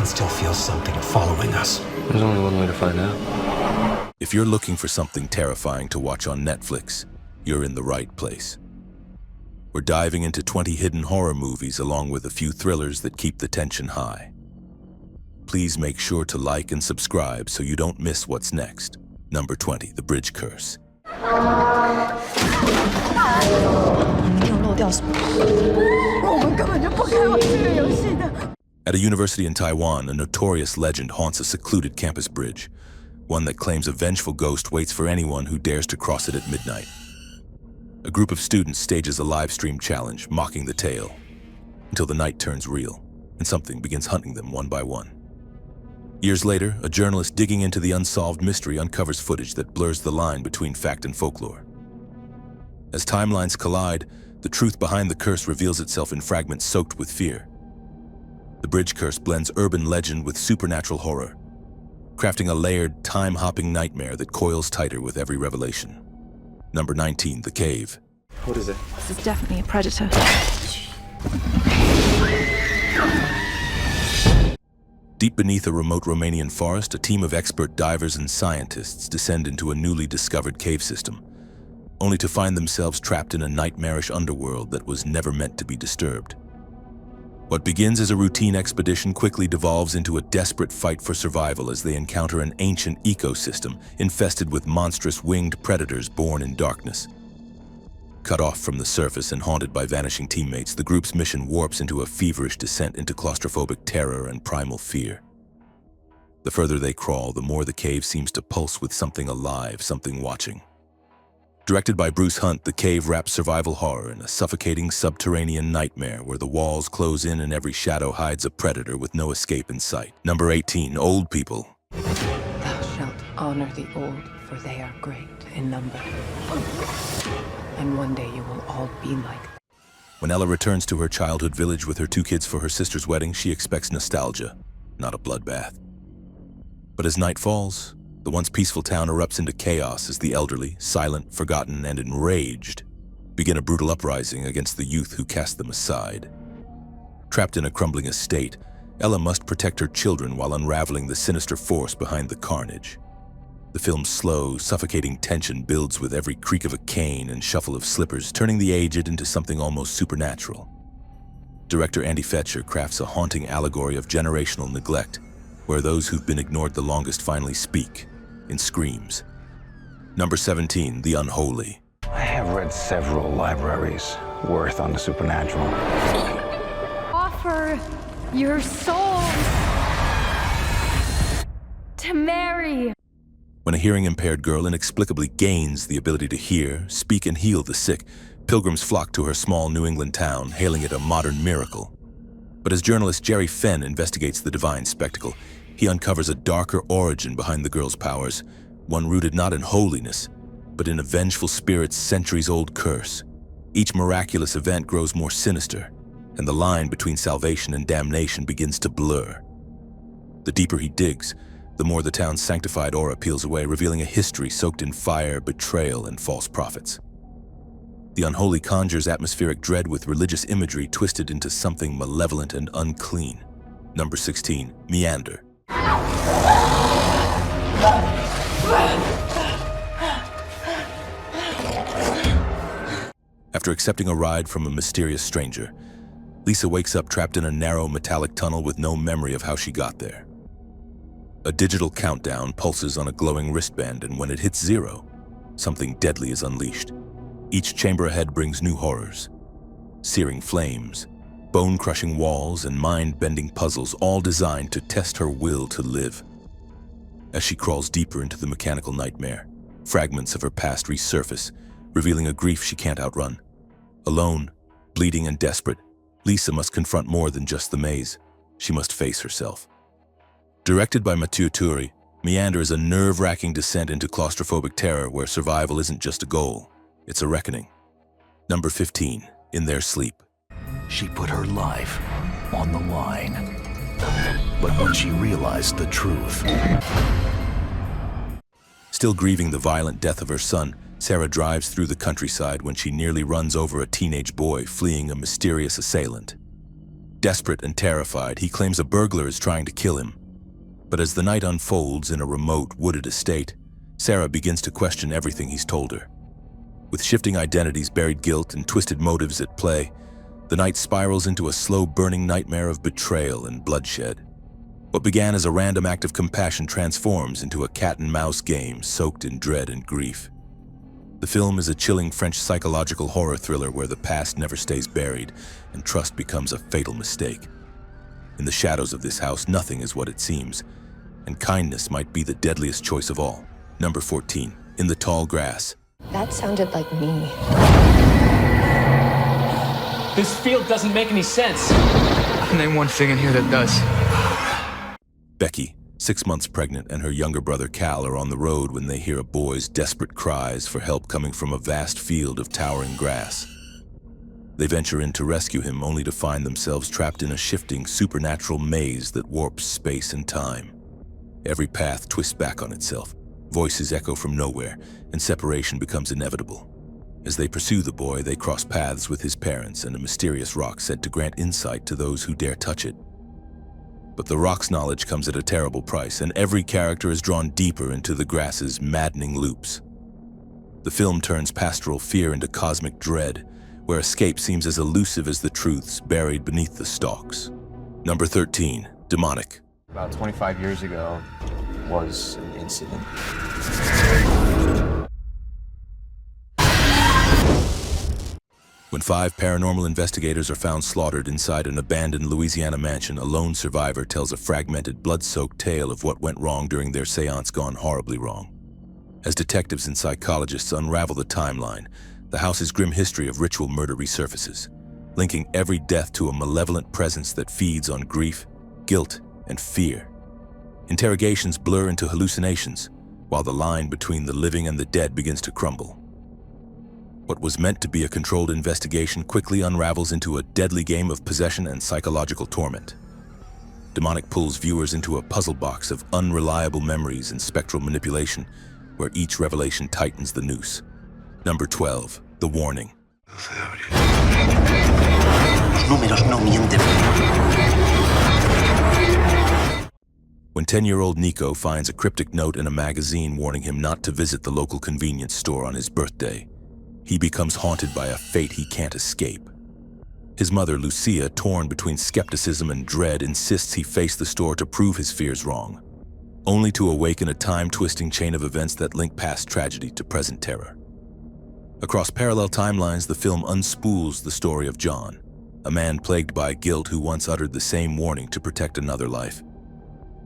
still feels something following us. There's only one way to find out. If you're looking for something terrifying to watch on Netflix, you're in the right place. We're diving into 20 hidden horror movies along with a few thrillers that keep the tension high. Please make sure to like and subscribe so you don't miss what's next. Number 20, The Bridge Curse. At a university in Taiwan, a notorious legend haunts a secluded campus bridge, one that claims a vengeful ghost waits for anyone who dares to cross it at midnight. A group of students stages a live stream challenge, mocking the tale, until the night turns real, and something begins hunting them one by one. Years later, a journalist digging into the unsolved mystery uncovers footage that blurs the line between fact and folklore. As timelines collide, the truth behind the curse reveals itself in fragments soaked with fear. The Bridge Curse blends urban legend with supernatural horror, crafting a layered, time-hopping nightmare that coils tighter with every revelation. Number 19, The Cave. What is it? This is definitely a predator. Deep beneath a remote Romanian forest, a team of expert divers and scientists descend into a newly discovered cave system, only to find themselves trapped in a nightmarish underworld that was never meant to be disturbed. What begins as a routine expedition quickly devolves into a desperate fight for survival as they encounter an ancient ecosystem infested with monstrous winged predators born in darkness. Cut off from the surface and haunted by vanishing teammates, the group's mission warps into a feverish descent into claustrophobic terror and primal fear. The further they crawl, the more the cave seems to pulse with something alive, something watching. Directed by Bruce Hunt, The Cave wraps survival horror in a suffocating subterranean nightmare where the walls close in and every shadow hides a predator with no escape in sight. Number 18, Old People. Thou shalt honor the old, for they are great in number. And one day you will all be like them. When Ella returns to her childhood village with her 2 kids for her sister's wedding, she expects nostalgia, not a bloodbath. But as night falls, the once peaceful town erupts into chaos as the elderly, silent, forgotten, and enraged begin a brutal uprising against the youth who cast them aside. Trapped in a crumbling estate, Ella must protect her children while unraveling the sinister force behind the carnage. The film's slow, suffocating tension builds with every creak of a cane and shuffle of slippers, turning the aged into something almost supernatural. Director Andy Fetcher crafts a haunting allegory of generational neglect, where those who've been ignored the longest finally speak, in screams. Number 17, The Unholy. I have read several libraries worth on the supernatural. Offer your soul to Mary. When a hearing-impaired girl inexplicably gains the ability to hear, speak, and heal the sick, pilgrims flock to her small New England town, hailing it a modern miracle. But as journalist Jerry Fenn investigates the divine spectacle, he uncovers a darker origin behind the girl's powers, one rooted not in holiness, but in a vengeful spirit's centuries-old curse. Each miraculous event grows more sinister, and the line between salvation and damnation begins to blur. The deeper he digs, the more the town's sanctified aura peels away, revealing a history soaked in fire, betrayal, and false prophets. The Unholy conjures atmospheric dread with religious imagery twisted into something malevolent and unclean. Number 16, Meander. After accepting a ride from a mysterious stranger, Lisa wakes up trapped in a narrow metallic tunnel with no memory of how she got there. A digital countdown pulses on a glowing wristband, and when it hits 0, something deadly is unleashed. Each chamber ahead brings new horrors. Searing flames, bone-crushing walls, and mind-bending puzzles, all designed to test her will to live. As she crawls deeper into the mechanical nightmare, fragments of her past resurface, revealing a grief she can't outrun. Alone, bleeding and desperate, Lisa must confront more than just the maze. She must face herself. Directed by Mathieu Turi, Meander is a nerve-wracking descent into claustrophobic terror where survival isn't just a goal, it's a reckoning. Number 15, In Their Sleep. She put her life on the line. But when she realized the truth... Still grieving the violent death of her son, Sarah drives through the countryside when she nearly runs over a teenage boy fleeing a mysterious assailant. Desperate and terrified, he claims a burglar is trying to kill him. But as the night unfolds in a remote, wooded estate, Sarah begins to question everything he's told her. With shifting identities, buried guilt, and twisted motives at play, the night spirals into a slow-burning nightmare of betrayal and bloodshed. What began as a random act of compassion transforms into a cat-and-mouse game soaked in dread and grief. The film is a chilling French psychological horror thriller where the past never stays buried and trust becomes a fatal mistake. In the shadows of this house, nothing is what it seems, and kindness might be the deadliest choice of all. Number 14, In the Tall Grass. That sounded like me. This field doesn't make any sense. Name one thing in here that does. Becky, 6 months pregnant, and her younger brother Cal are on the road when they hear a boy's desperate cries for help coming from a vast field of towering grass. They venture in to rescue him, only to find themselves trapped in a shifting, supernatural maze that warps space and time. Every path twists back on itself, voices echo from nowhere, and separation becomes inevitable. As they pursue the boy, they cross paths with his parents and a mysterious rock said to grant insight to those who dare touch it. But the rock's knowledge comes at a terrible price, and every character is drawn deeper into the grass's maddening loops. The film turns pastoral fear into cosmic dread, where escape seems as elusive as the truths buried beneath the stalks. Number 13, Demonic. About 25 years ago was an incident. When 5 paranormal investigators are found slaughtered inside an abandoned Louisiana mansion, a lone survivor tells a fragmented, blood-soaked tale of what went wrong during their seance gone horribly wrong. As detectives and psychologists unravel the timeline, the house's grim history of ritual murder resurfaces, linking every death to a malevolent presence that feeds on grief, guilt, and fear. Interrogations blur into hallucinations, while the line between the living and the dead begins to crumble. What was meant to be a controlled investigation quickly unravels into a deadly game of possession and psychological torment. Demonic pulls viewers into a puzzle box of unreliable memories and spectral manipulation, where each revelation tightens the noose. Number 12, The Warning. Números no mienten. When 10-year-old Nico finds a cryptic note in a magazine warning him not to visit the local convenience store on his birthday, he becomes haunted by a fate he can't escape. His mother, Lucia, torn between skepticism and dread, insists he face the store to prove his fears wrong, only to awaken a time-twisting chain of events that link past tragedy to present terror. Across parallel timelines, the film unspools the story of John, a man plagued by guilt who once uttered the same warning to protect another life.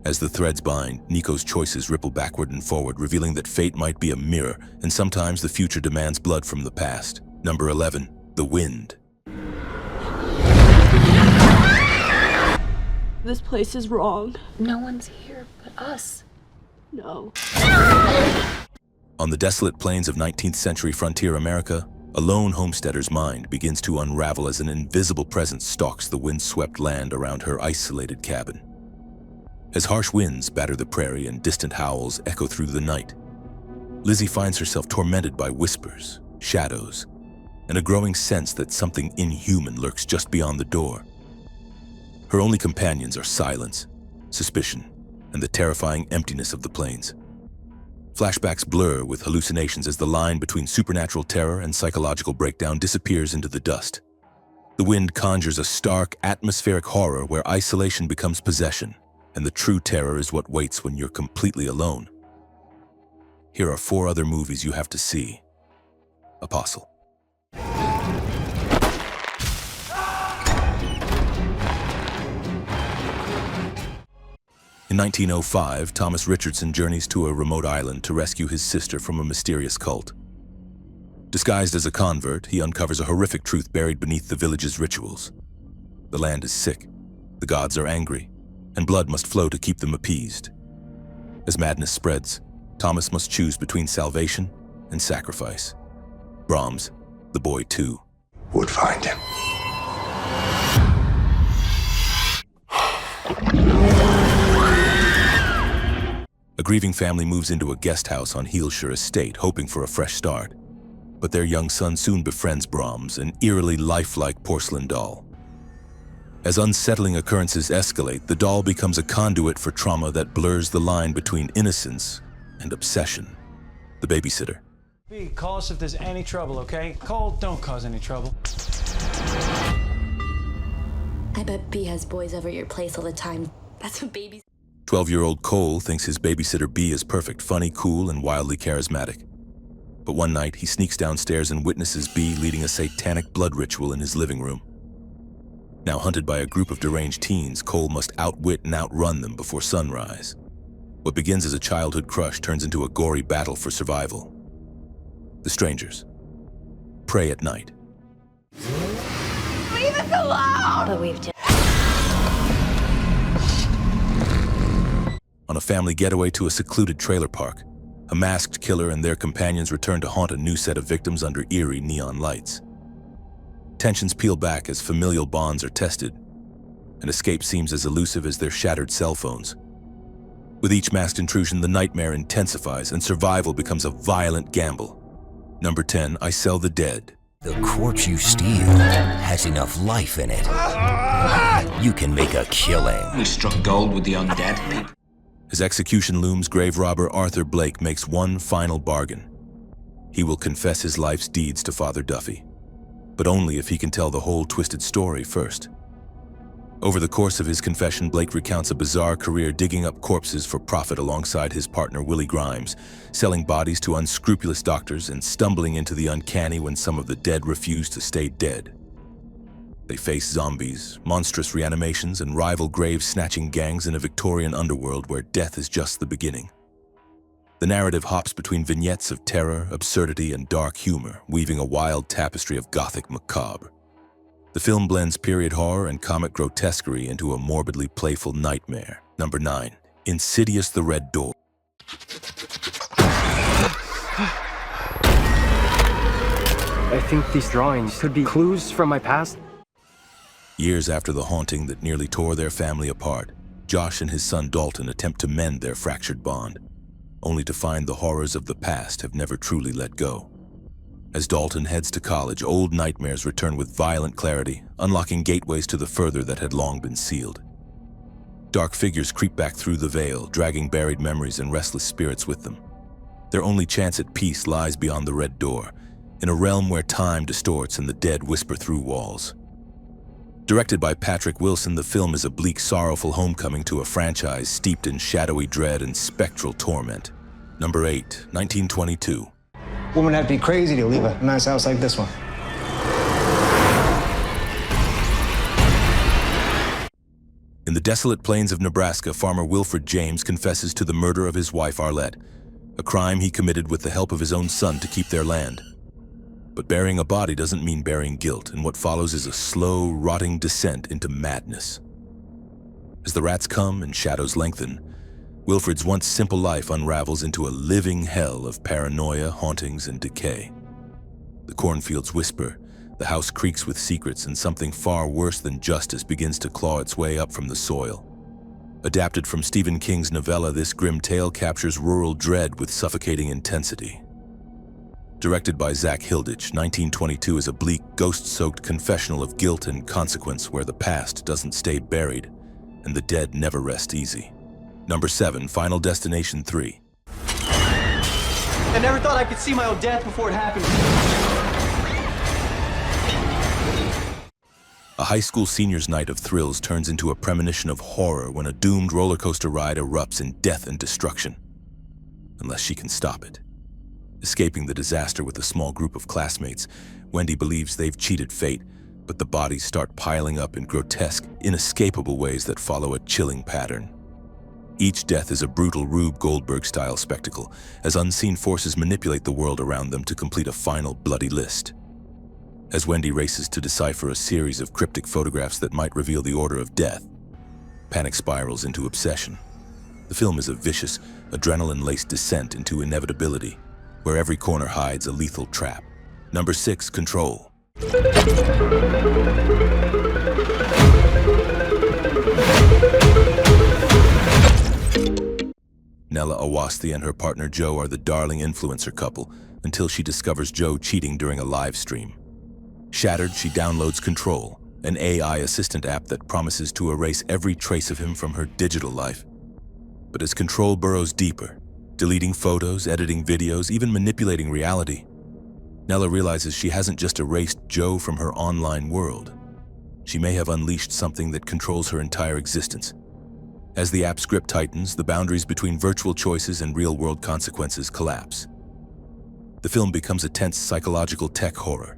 As the threads bind, Nico's choices ripple backward and forward, revealing that fate might be a mirror, and sometimes the future demands blood from the past. Number 11, The Wind. This place is wrong. No one's here but us. No. On the desolate plains of 19th century frontier America, a lone homesteader's mind begins to unravel as an invisible presence stalks the wind-swept land around her isolated cabin. As harsh winds batter the prairie and distant howls echo through the night, Lizzie finds herself tormented by whispers, shadows, and a growing sense that something inhuman lurks just beyond the door. Her only companions are silence, suspicion, and the terrifying emptiness of the plains. Flashbacks blur with hallucinations as the line between supernatural terror and psychological breakdown disappears into the dust. The Wind conjures a stark, atmospheric horror where isolation becomes possession, and the true terror is what waits when you're completely alone. Here are 4 other movies you have to see. Apostle. In 1905, Thomas Richardson journeys to a remote island to rescue his sister from a mysterious cult. Disguised as a convert, he uncovers a horrific truth buried beneath the village's rituals. The land is sick, the gods are angry, and blood must flow to keep them appeased. As madness spreads, Thomas must choose between salvation and sacrifice. Brahms, The Boy 2. Would find him. A grieving family moves into a guest house on Heelshire Estate, hoping for a fresh start. But their young son soon befriends Brahms, an eerily lifelike porcelain doll. As unsettling occurrences escalate, the doll becomes a conduit for trauma that blurs the line between innocence and obsession. The Babysitter. B, call us if there's any trouble, okay? Cole, don't cause any trouble. I bet B has boys over at your place all the time. That's what babies... 12-year-old Cole thinks his babysitter B is perfect, funny, cool, and wildly charismatic. But one night, he sneaks downstairs and witnesses B leading a satanic blood ritual in his living room. Now hunted by a group of deranged teens, Cole must outwit and outrun them before sunrise. What begins as a childhood crush turns into a gory battle for survival. The Strangers. Prey at night. Leave us alone! But we've just... On a family getaway to a secluded trailer park, a masked killer and their companions return to haunt a new set of victims under eerie neon lights. Tensions peel back as familial bonds are tested, and escape seems as elusive as their shattered cell phones. With each masked intrusion, the nightmare intensifies and survival becomes a violent gamble. Number 10, I Sell the Dead. The corpse you steal has enough life in it. You can make a killing. We struck gold with the undead. As execution looms, grave robber Arthur Blake makes one final bargain. He will confess his life's deeds to Father Duffy, but only if he can tell the whole twisted story first. Over the course of his confession, Blake recounts a bizarre career digging up corpses for profit alongside his partner Willie Grimes, selling bodies to unscrupulous doctors and stumbling into the uncanny when some of the dead refuse to stay dead. They face zombies, monstrous reanimations, and rival grave-snatching gangs in a Victorian underworld where death is just the beginning. The narrative hops between vignettes of terror, absurdity, and dark humor, weaving a wild tapestry of gothic macabre. The film blends period horror and comic grotesquerie into a morbidly playful nightmare. Number 9, Insidious The Red Door. I think these drawings could be clues from my past. Years after the haunting that nearly tore their family apart, Josh and his son Dalton attempt to mend their fractured bond, only to find the horrors of the past have never truly let go. As Dalton heads to college, old nightmares return with violent clarity, unlocking gateways to the further that had long been sealed. Dark figures creep back through the veil, dragging buried memories and restless spirits with them. Their only chance at peace lies beyond the Red Door, in a realm where time distorts and the dead whisper through walls. Directed by Patrick Wilson, the film is a bleak, sorrowful homecoming to a franchise steeped in shadowy dread and spectral torment. Number 8, 1922. Woman, that'd be crazy to leave a nice house like this one. In the desolate plains of Nebraska, farmer Wilfred James confesses to the murder of his wife Arlette, a crime he committed with the help of his own son to keep their land. But burying a body doesn't mean burying guilt, and what follows is a slow, rotting descent into madness. As the rats come and shadows lengthen, Wilfred's once simple life unravels into a living hell of paranoia, hauntings, and decay. The cornfields whisper, the house creaks with secrets, and something far worse than justice begins to claw its way up from the soil. Adapted from Stephen King's novella, this grim tale captures rural dread with suffocating intensity. Directed by Zach Hilditch, 1922 is a bleak, ghost-soaked confessional of guilt and consequence where the past doesn't stay buried and the dead never rest easy. Number 7, Final Destination 3. I never thought I could see my own death before it happened. A high school senior's night of thrills turns into a premonition of horror when a doomed roller coaster ride erupts in death and destruction. Unless she can stop it. Escaping the disaster with a small group of classmates, Wendy believes they've cheated fate, but the bodies start piling up in grotesque, inescapable ways that follow a chilling pattern. Each death is a brutal Rube Goldberg-style spectacle, as unseen forces manipulate the world around them to complete a final bloody list. As Wendy races to decipher a series of cryptic photographs that might reveal the order of death, panic spirals into obsession. The film is a vicious, adrenaline-laced descent into inevitability, where every corner hides a lethal trap. Number 6, Control. Nella Awasthi and her partner Joe are the darling influencer couple until she discovers Joe cheating during a live stream. Shattered, she downloads Control, an AI assistant app that promises to erase every trace of him from her digital life. But as control burrows deeper, deleting photos, editing videos, even manipulating reality, Nella realizes she hasn't just erased Joe from her online world. She may have unleashed something that controls her entire existence. As the app's grip tightens, the boundaries between virtual choices and real-world consequences collapse. The film becomes a tense psychological tech horror.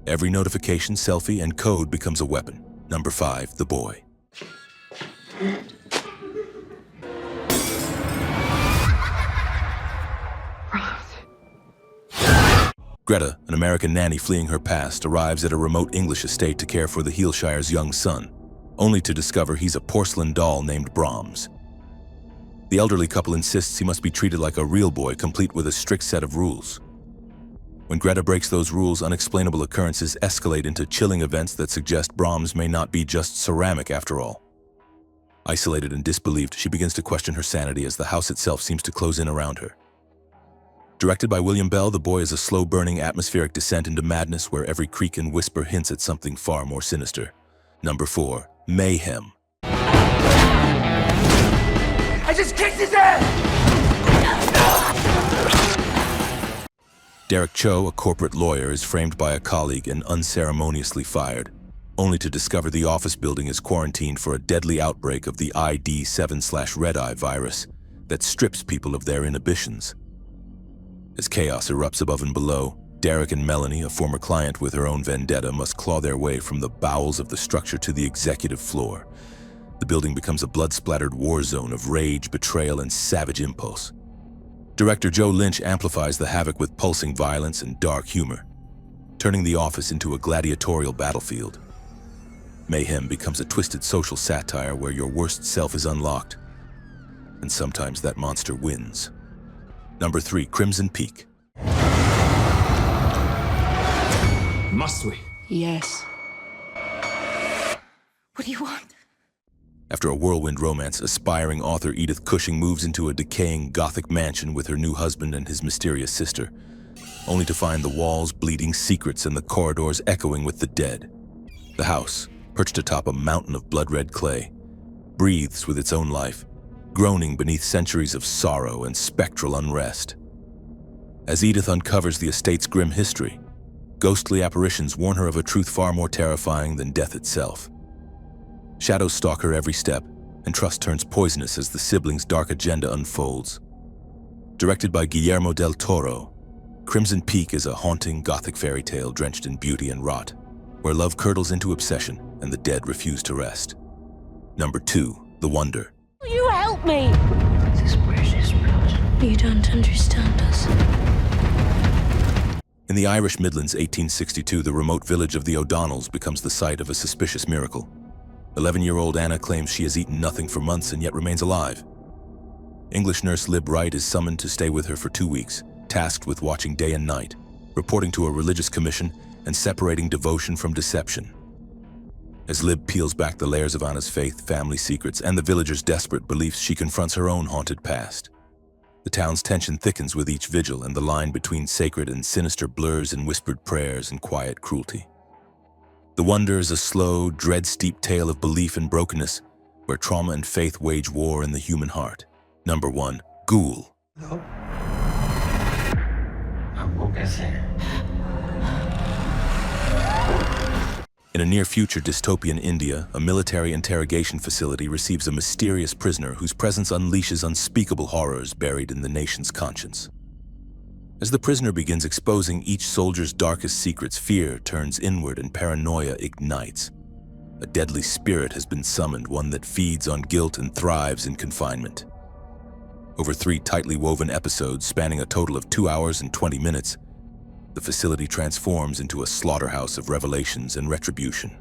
Every notification, selfie, and code becomes a weapon. Number 5, The Boy. Greta, an American nanny fleeing her past, arrives at a remote English estate to care for the Heelshire's young son, only to discover he's a porcelain doll named Brahms. The elderly couple insists he must be treated like a real boy, complete with a strict set of rules. When Greta breaks those rules, unexplainable occurrences escalate into chilling events that suggest Brahms may not be just ceramic after all. Isolated and disbelieved, she begins to question her sanity as the house itself seems to close in around her. Directed by William Bell, The Boy is a slow-burning, atmospheric descent into madness where every creak and whisper hints at something far more sinister. Number 4, Mayhem. I just kicked his ass! Derek Cho, a corporate lawyer, is framed by a colleague and unceremoniously fired, only to discover the office building is quarantined for a deadly outbreak of the ID7/Red Eye virus that strips people of their inhibitions. As chaos erupts above and below, Derek and Melanie, a former client with her own vendetta, must claw their way from the bowels of the structure to the executive floor. The building becomes a blood-splattered war zone of rage, betrayal, and savage impulse. Director Joe Lynch amplifies the havoc with pulsing violence and dark humor, turning the office into a gladiatorial battlefield. Mayhem becomes a twisted social satire where your worst self is unlocked, and sometimes that monster wins. Number 3, Crimson Peak. Must we? Yes. What do you want? After a whirlwind romance, aspiring author Edith Cushing moves into a decaying Gothic mansion with her new husband and his mysterious sister, only to find the walls bleeding secrets and the corridors echoing with the dead. The house, perched atop a mountain of blood-red clay, breathes with its own life, groaning beneath centuries of sorrow and spectral unrest. As Edith uncovers the estate's grim history, ghostly apparitions warn her of a truth far more terrifying than death itself. Shadows stalk her every step, and trust turns poisonous as the siblings' dark agenda unfolds. Directed by Guillermo del Toro, Crimson Peak is a haunting Gothic fairy tale drenched in beauty and rot, where love curdles into obsession and the dead refuse to rest. Number 2, The Wonder. Will you help me? This precious blood. You don't understand us. In the Irish Midlands, 1862, the remote village of the O'Donnells becomes the site of a suspicious miracle. 11-year-old Anna claims she has eaten nothing for months and yet remains alive. English nurse Lib Wright is summoned to stay with her for 2 weeks, tasked with watching day and night, reporting to a religious commission, and separating devotion from deception. As Lib peels back the layers of Anna's faith, family secrets, and the villagers' desperate beliefs, she confronts her own haunted past. The town's tension thickens with each vigil, and the line between sacred and sinister blurs in whispered prayers and quiet cruelty. The Wonder is a slow, dread-steeped tale of belief and brokenness, where trauma and faith wage war in the human heart. Number 1, Ghoul. No. In a near-future dystopian India, a military interrogation facility receives a mysterious prisoner whose presence unleashes unspeakable horrors buried in the nation's conscience. As the prisoner begins exposing each soldier's darkest secrets, fear turns inward and paranoia ignites. A deadly spirit has been summoned, one that feeds on guilt and thrives in confinement. Over 3 tightly woven episodes spanning a total of 2 hours and 20 minutes, the facility transforms into a slaughterhouse of revelations and retribution.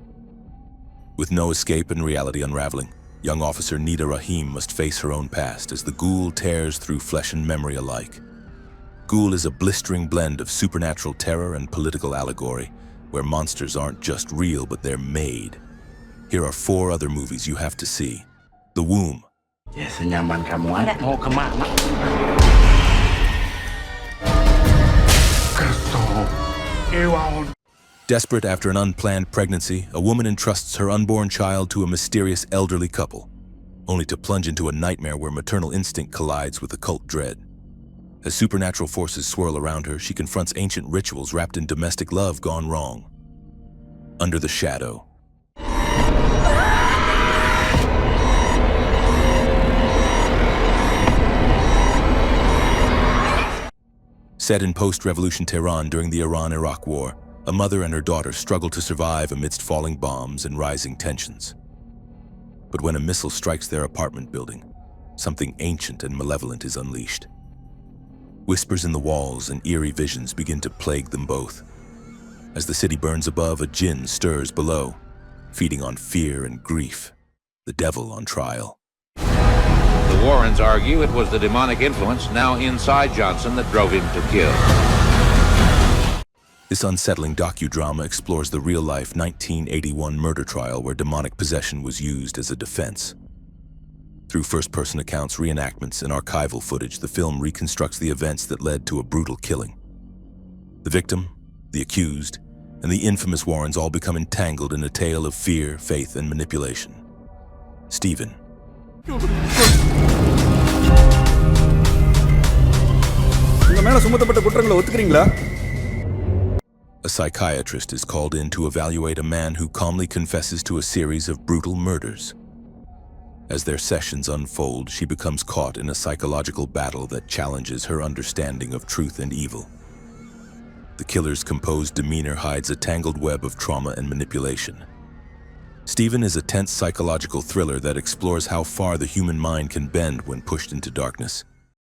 With no escape and reality unraveling, young officer Nida Rahim must face her own past as the Ghoul tears through flesh and memory alike. Ghoul is a blistering blend of supernatural terror and political allegory, where monsters aren't just real, but they're made. Here are 4 other movies you have to see. The Womb. Desperate after an unplanned pregnancy, a woman entrusts her unborn child to a mysterious elderly couple, only to plunge into a nightmare where maternal instinct collides with occult dread. As supernatural forces swirl around her, she confronts ancient rituals wrapped in domestic love gone wrong. Under the Shadow. Set in post-revolution Tehran during the Iran-Iraq War, a mother and her daughter struggle to survive amidst falling bombs and rising tensions. But when a missile strikes their apartment building, something ancient and malevolent is unleashed. Whispers in the walls and eerie visions begin to plague them both. As the city burns above, a jinn stirs below, feeding on fear and grief, the devil on trial. The Warrens argue it was the demonic influence now inside Johnson that drove him to kill. This unsettling docudrama explores the real-life 1981 murder trial where demonic possession was used as a defense. Through first-person accounts, reenactments, and archival footage, the film reconstructs the events that led to a brutal killing. The victim, the accused, and the infamous Warrens all become entangled in a tale of fear, faith, and manipulation. Stephen. A psychiatrist is called in to evaluate a man who calmly confesses to a series of brutal murders. As their sessions unfold, she becomes caught in a psychological battle that challenges her understanding of truth and evil. The killer's composed demeanor hides a tangled web of trauma and manipulation. Stephen is a tense psychological thriller that explores how far the human mind can bend when pushed into darkness.